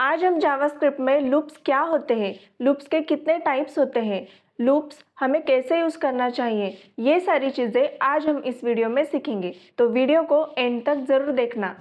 आज हम जावास्क्रिप्ट में लूप्स क्या होते हैं, लूप्स के कितने टाइप्स होते हैं, लूप्स हमें कैसे यूज़ करना चाहिए, ये सारी चीज़ें आज हम इस वीडियो में सीखेंगे। तो वीडियो को एंड तक ज़रूर देखना।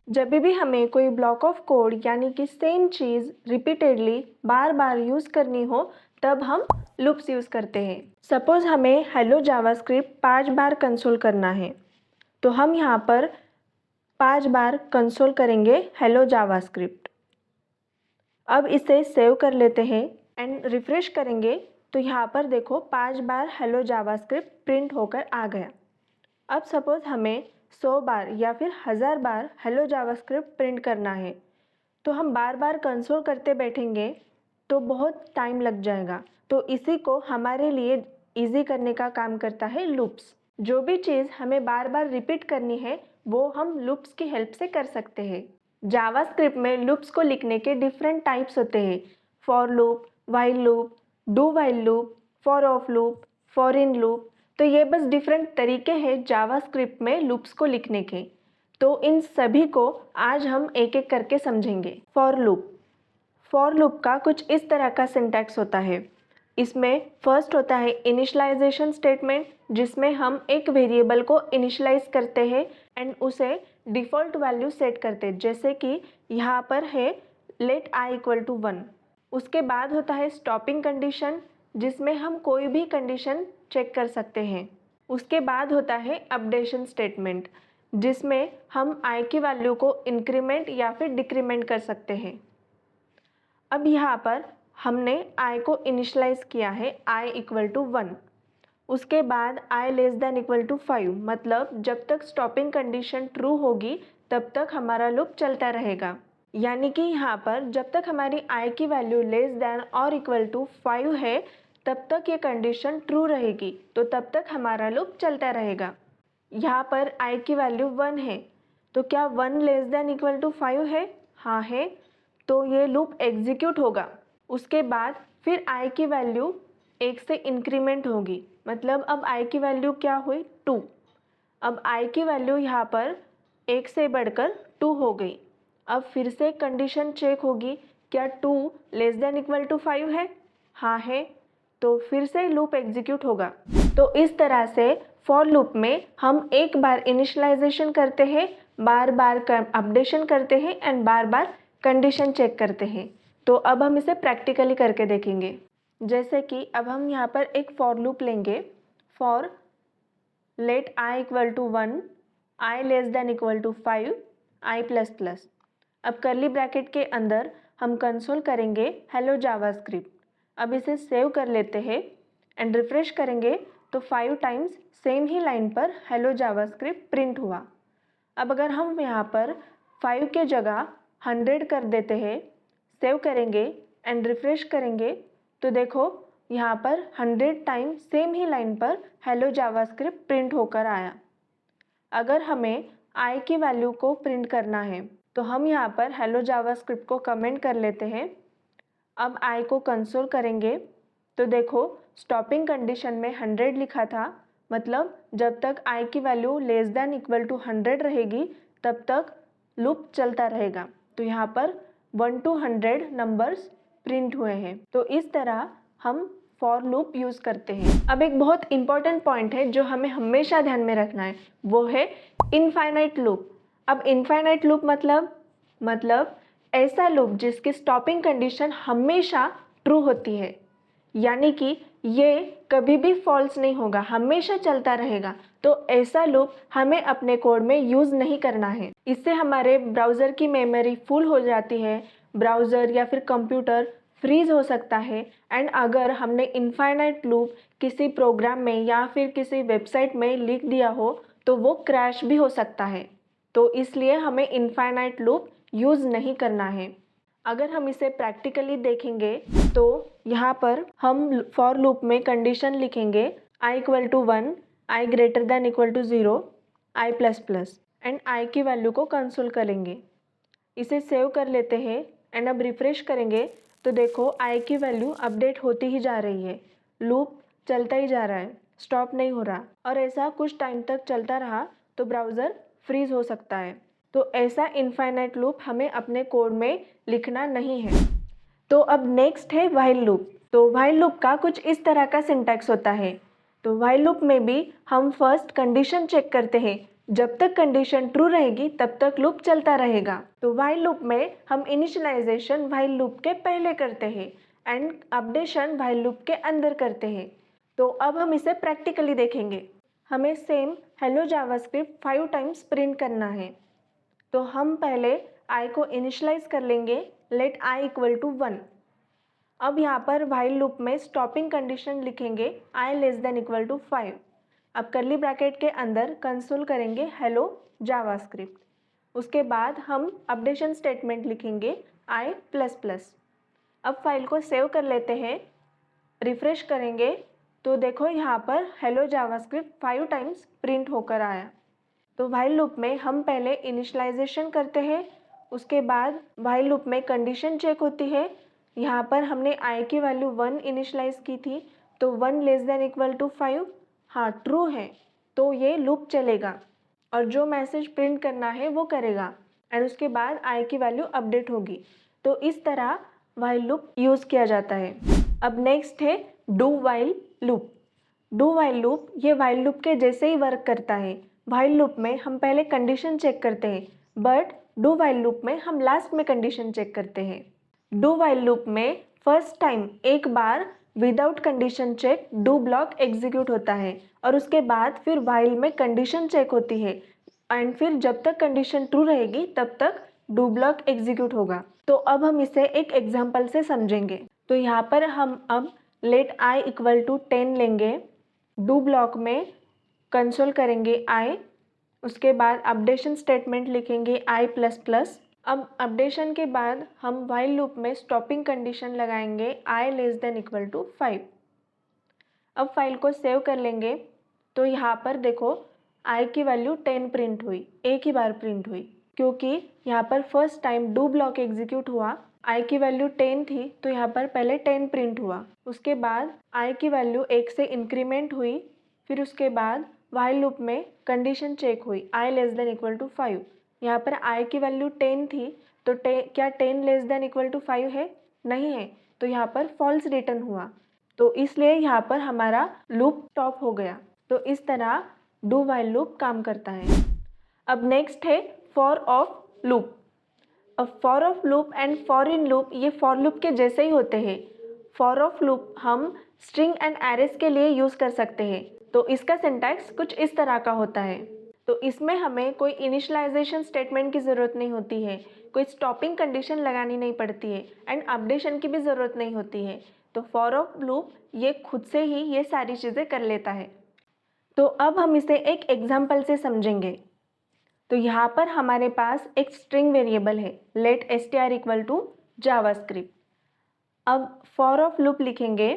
जब भी हमें कोई ब्लॉक ऑफ कोड यानी कि सेम चीज़ रिपीटेडली बार बार यूज़ करनी हो तब हम लूप्स यूज़ करते हैं। सपोज़ हमें हेलो जावास्क्रिप्ट 5 बार कंसोल करना है, तो हम यहाँ पर 5 बार कंसोल करेंगे हेलो जावास्क्रिप्ट। अब इसे सेव कर लेते हैं एंड रिफ्रेश करेंगे तो यहाँ पर देखो 5 बार हेलो जावास्क्रिप्ट प्रिंट होकर आ गया। अब सपोज़ हमें 100 बार या फिर 1000 बार हेलो जावास्क्रिप्ट प्रिंट करना है, तो हम बार बार कंसोल करते बैठेंगे तो बहुत टाइम लग जाएगा। तो इसी को हमारे लिए इजी करने का काम करता है लूप्स। जो भी चीज़ हमें बार बार रिपीट करनी है वो हम लूप्स की हेल्प से कर सकते हैं। जावास्क्रिप्ट में लूप्स को लिखने के डिफरेंट टाइप्स होते हैं। For loop, while loop, do while loop, for of loop, for in loop. तो ये बस डिफरेंट तरीके हैं जावास्क्रिप्ट में लूप्स को लिखने के। तो इन सभी को आज हम एक एक करके समझेंगे। फॉर लूप का कुछ इस तरह का सिंटैक्स होता है। इसमें फर्स्ट होता है इनिशियलाइजेशन स्टेटमेंट, जिसमें हम एक वेरिएबल को इनिशियलाइज करते हैं एंड उसे डिफ़ॉल्ट वैल्यू सेट करते हैं, जैसे कि यहाँ पर है लेट i इक्वल टू 1। उसके बाद होता है स्टॉपिंग कंडीशन, जिसमें हम कोई भी कंडीशन चेक कर सकते हैं। उसके बाद होता है अपडेशन स्टेटमेंट, जिसमें हम i की वैल्यू को इंक्रीमेंट या फिर डिक्रीमेंट कर सकते हैं। अब यहाँ पर हमने i को इनिशलाइज किया है i इक्वल टू 1। उसके बाद i less than equal to 5, मतलब जब तक स्टॉपिंग कंडीशन ट्रू होगी तब तक हमारा लूप चलता रहेगा। यानी कि यहाँ पर जब तक हमारी i की वैल्यू लेस देन और इक्वल टू 5 है तब तक ये कंडीशन ट्रू रहेगी, तो तब तक हमारा लूप चलता रहेगा। यहाँ पर i की वैल्यू 1 है, तो क्या 1 लेस देन इक्वल टू 5 है? हाँ है, तो ये लूप एग्जीक्यूट होगा। उसके बाद फिर i की वैल्यू 1 से इंक्रीमेंट होगी, मतलब अब i की वैल्यू क्या हुई? 2। अब i की वैल्यू यहाँ पर 1 से बढ़कर 2 हो गई। अब फिर से कंडीशन चेक होगी, क्या 2 लेस देन इक्वल टू 5 है? हाँ है, तो फिर से लूप एग्जीक्यूट होगा। तो इस तरह से फॉर लूप में हम एक बार इनिशियलाइजेशन करते हैं, बार बार अपडेशन करते हैं एंड बार बार कंडीशन चेक करते हैं। तो अब हम इसे प्रैक्टिकली करके देखेंगे। जैसे कि अब हम यहाँ पर एक फॉर लूप लेंगे। For let i equal to 1, i less than equal to 5, i plus plus. अब कर्ली ब्रैकेट के अंदर हम कंसोल करेंगे हेलो जावास्क्रिप्ट। अब इसे सेव कर लेते हैं एंड रिफ्रेश करेंगे तो 5 टाइम्स सेम ही लाइन पर हेलो जावास्क्रिप्ट प्रिंट हुआ। अब अगर हम यहाँ पर 5 के जगह 100 कर देते हैं, सेव करेंगे एंड रिफ्रेश करेंगे तो देखो यहाँ पर 100 टाइम सेम ही लाइन पर हेलो जावास्क्रिप्ट प्रिंट होकर आया। अगर हमें i की वैल्यू को प्रिंट करना है तो हम यहाँ पर हेलो जावास्क्रिप्ट को कमेंट कर लेते हैं। अब i को कंसोल करेंगे तो देखो स्टॉपिंग कंडीशन में 100 लिखा था, मतलब जब तक i की value less than equal to 100 रहेगी तब तक लूप चलता रहेगा। तो यहाँ पर 1 to 100 नंबर्स प्रिंट हुए हैं। तो इस तरह हम फॉर लूप यूज़ करते हैं। अब एक बहुत इंपॉर्टेंट पॉइंट है जो हमें हमेशा ध्यान में रखना है, वो है इनफाइनाइट लूप। अब इनफाइनाइट लूप मतलब ऐसा लूप जिसकी स्टॉपिंग कंडीशन हमेशा ट्रू होती है, यानी कि ये कभी भी फॉल्स नहीं होगा, हमेशा चलता रहेगा। तो ऐसा लूप हमें अपने कोड में यूज़ नहीं करना है। इससे हमारे ब्राउज़र की मेमोरी फुल हो जाती है, ब्राउज़र या फिर कंप्यूटर फ्रीज हो सकता है। एंड अगर हमने इनफाइनाइट लूप किसी प्रोग्राम में या फिर किसी वेबसाइट में लिख दिया हो तो वो क्रैश भी हो सकता है। तो इसलिए हमें इनफाइनाइट लूप यूज़ नहीं करना है। अगर हम इसे प्रैक्टिकली देखेंगे तो यहाँ पर हम फॉर लूप में कंडीशन लिखेंगे i equal to 1, i greater than equal to 0, i plus plus and i की वैल्यू को कंसोल करेंगे। इसे सेव कर लेते हैं एंड अब रिफ्रेश करेंगे तो देखो i की वैल्यू अपडेट होती ही जा रही है, लूप चलता ही जा रहा है, स्टॉप नहीं हो रहा। और ऐसा कुछ टाइम तक चलता रहा तो ब्राउज़र फ्रीज हो सकता है। तो ऐसा इनफाइनाइट लूप हमें अपने कोड में लिखना नहीं है। तो अब नेक्स्ट है व्हाइल लूप। तो व्हाइल लूप का कुछ इस तरह का सिंटैक्स होता है। तो व्हाइल लूप में भी हम फर्स्ट कंडीशन चेक करते हैं, जब तक कंडीशन ट्रू रहेगी तब तक लूप चलता रहेगा। तो व्हाइल लूप में हम इनिशियलाइजेशन व्हाइल लूप के पहले करते हैं एंड अपडेशन व्हाइल लूप के अंदर करते हैं। तो अब हम इसे प्रैक्टिकली देखेंगे। हमें same hello JavaScript 5 times print करना है। तो हम पहले i को इनिशियलाइज कर लेंगे, लेट i इक्वल टू 1। अब यहाँ पर व्हाइल लूप में स्टॉपिंग कंडीशन लिखेंगे i less than equal to 5। अब कर्ली ब्रैकेट के अंदर कंसोल करेंगे हेलो जावास्क्रिप्ट। उसके बाद हम अपडेशन स्टेटमेंट लिखेंगे i प्लस प्लस। अब फाइल को सेव कर लेते हैं, रिफ्रेश करेंगे तो देखो यहाँ पर हेलो जावास्क्रिप्ट 5 टाइम्स प्रिंट होकर आया। तो व्हाइल लूप में हम पहले इनिशियलाइजेशन करते हैं, उसके बाद व्हाइल लूप में कंडीशन चेक होती है। यहाँ पर हमने i की वैल्यू 1 इनिशियलाइज की थी, तो 1 लेस देन इक्वल टू 5 हाँ ट्रू है, तो ये लूप चलेगा और जो मैसेज प्रिंट करना है वो करेगा एंड उसके बाद i की वैल्यू अपडेट होगी। तो इस तरह व्हाइल लूप यूज़ किया जाता है। अब नेक्स्ट है do while loop. Do while loop ये व्हाइल लूप के जैसे ही वर्क करता है। व्हाइल लूप में हम पहले कंडीशन चेक करते हैं, बट डू व्हाइल लूप में हम लास्ट में कंडीशन चेक करते हैं। डू व्हाइल लूप में फर्स्ट टाइम एक बार without condition check do block execute होता है और उसके बाद फिर व्हाइल में कंडीशन चेक होती है एंड फिर जब तक कंडीशन ट्रू रहेगी तब तक डू ब्लॉक एग्जीक्यूट होगा। तो अब हम इसे एक एग्जांपल से समझेंगे। तो यहाँ पर हम अब लेट i इक्वल टू 10 लेंगे, डू ब्लॉक में कंसोल करेंगे i, उसके बाद अपडेशन स्टेटमेंट लिखेंगे i प्लस प्लस। अब अपडेशन के बाद हम व्हाइल लूप में स्टॉपिंग कंडीशन लगाएंगे i less than equal to 5। अब फाइल को सेव कर लेंगे तो यहाँ पर देखो i की वैल्यू 10 प्रिंट हुई, एक ही बार प्रिंट हुई, क्योंकि यहाँ पर first time do block execute हुआ। i की वैल्यू 10 थी तो यहाँ पर पहले 10 प्रिंट हुआ, उसके बाद i की वैल्यू 1 से इंक्रीमेंट हुई, फिर उसके बाद व्हाइल लूप में कंडीशन चेक हुई i less than equal to 5। यहाँ पर i की वैल्यू 10 थी तो क्या 10 लेस देन इक्वल टू 5 है? नहीं है, तो यहाँ पर फॉल्स रिटर्न हुआ, तो इसलिए यहाँ पर हमारा लूप स्टॉप हो गया। तो इस तरह डू व्हाइल लूप काम करता है। अब नेक्स्ट है फॉर ऑफ लूप। अब for of loop and for in loop ये फॉर लूप के जैसे ही होते हैं। फॉर ऑफ लूप हम स्ट्रिंग एंड एरेस के लिए यूज़ कर सकते हैं। तो इसका सिंटैक्स कुछ इस तरह का होता है। तो इसमें हमें कोई इनिशियलाइजेशन स्टेटमेंट की ज़रूरत नहीं होती है, कोई स्टॉपिंग कंडीशन लगानी नहीं पड़ती है एंड अपडेशन की भी ज़रूरत नहीं होती है। तो फॉर ऑफ लूप ये खुद से ही ये सारी चीज़ें कर लेता है। तो अब हम इसे एक एग्जाम्पल से समझेंगे। तो यहाँ पर हमारे पास एक स्ट्रिंग वेरिएबल है let str equal to JavaScript. अब फॉर ऑफ लूप लिखेंगे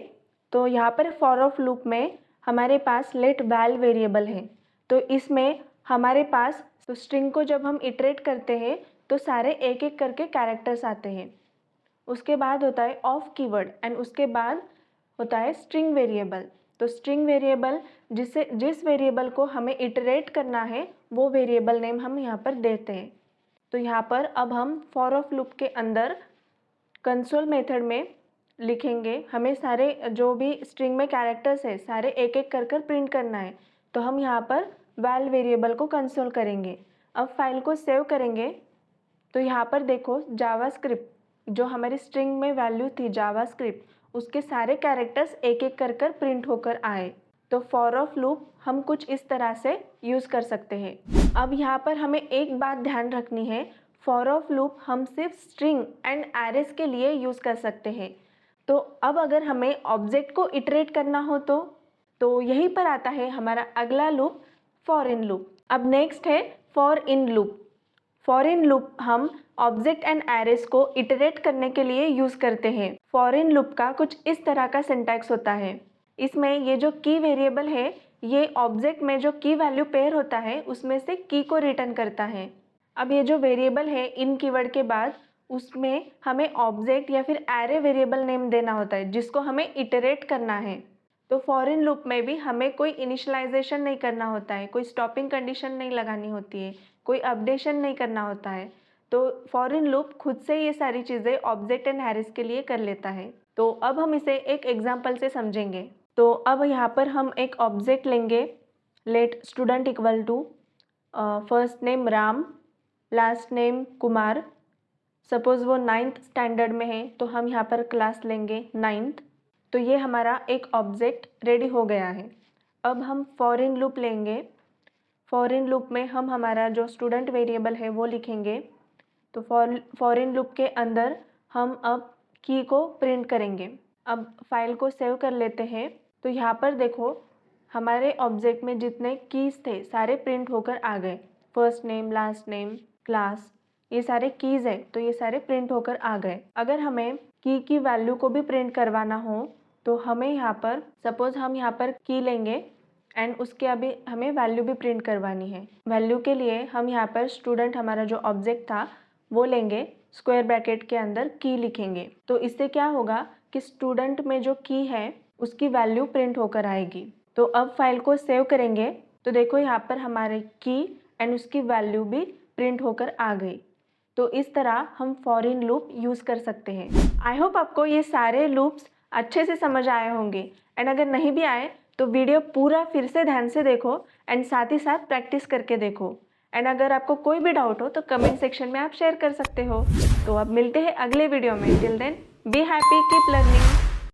तो यहाँ पर फॉर ऑफ लूप में हमारे पास लेट वैल वेरिएबल है। तो इसमें हमारे पास तो स्ट्रिंग को जब हम इटरेट करते हैं तो सारे एक एक करके कैरेक्टर्स आते हैं। उसके बाद होता है ऑफ कीवर्ड एंड उसके बाद होता है स्ट्रिंग वेरिएबल। तो स्ट्रिंग वेरिएबल जिस वेरिएबल को हमें इटरेट करना है वो वेरिएबल नेम हम यहाँ पर देते हैं। तो यहाँ पर अब हम फॉर ऑफ लूप के अंदर कंसोल मेथड में लिखेंगे, हमें सारे जो भी स्ट्रिंग में कैरेक्टर्स है सारे एक एक कर कर प्रिंट करना है। तो हम यहाँ पर वैल वेरिएबल को कंसोल करेंगे। अब फाइल को सेव करेंगे तो यहाँ पर देखो जावास्क्रिप्ट जो हमारी स्ट्रिंग में वैल्यू थी जावास्क्रिप्ट उसके सारे कैरेक्टर्स एक एक कर कर प्रिंट होकर आए। तो फॉर ऑफ लूप हम कुछ इस तरह से यूज़ कर सकते हैं। अब यहाँ पर हमें एक बात ध्यान रखनी है, फॉर ऑफ लूप हम सिर्फ स्ट्रिंग एंड एरेस के लिए यूज़ कर सकते हैं। तो अब अगर हमें ऑब्जेक्ट को इटरेट करना हो तो यहीं पर आता है हमारा अगला लूप फॉर इन लूप। अब नेक्स्ट है for in loop. For in loop हम ऑब्जेक्ट एंड एरेस को इटरेट करने के लिए यूज़ करते हैं। फॉर इन लूप का कुछ इस तरह का सिंटैक्स होता है। इसमें ये जो की वेरिएबल है ये ऑब्जेक्ट में जो की वैल्यू पेयर होता है उसमें से की को रिटर्न करता है। अब ये जो वेरिएबल है इन कीवर्ड के बाद उसमें हमें ऑब्जेक्ट या फिर एरे वेरिएबल नेम देना होता है जिसको हमें इटरेट करना है। तो फॉरेन लूप में भी हमें कोई इनिशियलाइजेशन नहीं करना होता है, कोई स्टॉपिंग कंडीशन नहीं लगानी होती है, कोई अपडेशन नहीं करना होता है। तो फॉरेन लूप खुद से ये सारी चीज़ें ऑब्जेक्ट एंड हैरिस के लिए कर लेता है। तो अब हम इसे एक एग्जाम्पल से समझेंगे। तो अब यहाँ पर हम एक ऑब्जेक्ट लेंगे, let student equal to first name Ram, last name Kumar. Suppose वो 9th स्टैंडर्ड में है तो हम यहाँ पर क्लास लेंगे 9th। तो ये हमारा एक ऑब्जेक्ट रेडी हो गया है। अब हम फॉरेन लूप लेंगे। फॉरेन लूप में हम हमारा जो स्टूडेंट वेरिएबल है वो लिखेंगे। तो फॉरेन लूप के अंदर हम अब की को प्रिंट करेंगे। अब फाइल को सेव कर लेते हैं। तो यहाँ पर देखो हमारे ऑब्जेक्ट में जितने कीज़ थे सारे प्रिंट होकर आ गए। First name, last name, class, ये सारे कीज़ है तो ये सारे प्रिंट होकर आ गए। अगर हमें की वैल्यू को भी प्रिंट करवाना हो तो हमें यहाँ पर सपोज़ हम यहाँ पर की लेंगे एंड उसके अभी हमें वैल्यू भी प्रिंट करवानी है। वैल्यू के लिए हम यहाँ पर स्टूडेंट हमारा जो ऑब्जेक्ट था वो लेंगे, स्क्वायर ब्रैकेट के अंदर की लिखेंगे। तो इससे क्या होगा कि स्टूडेंट में जो की है उसकी वैल्यू प्रिंट होकर आएगी। तो अब फाइल को सेव करेंगे तो देखो यहाँ पर हमारे की एंड उसकी वैल्यू भी प्रिंट होकर आ गई। तो इस तरह हम फॉरेन लूप यूज़ कर सकते हैं। आई होप आपको ये सारे लूप्स अच्छे से समझ आए होंगे एंड अगर नहीं भी आए तो वीडियो पूरा फिर से ध्यान से देखो एंड साथ ही साथ प्रैक्टिस करके देखो। एंड अगर आपको कोई भी डाउट हो तो कमेंट सेक्शन में आप शेयर कर सकते हो। तो अब मिलते हैं अगले वीडियो में। Till then be happy, keep learning.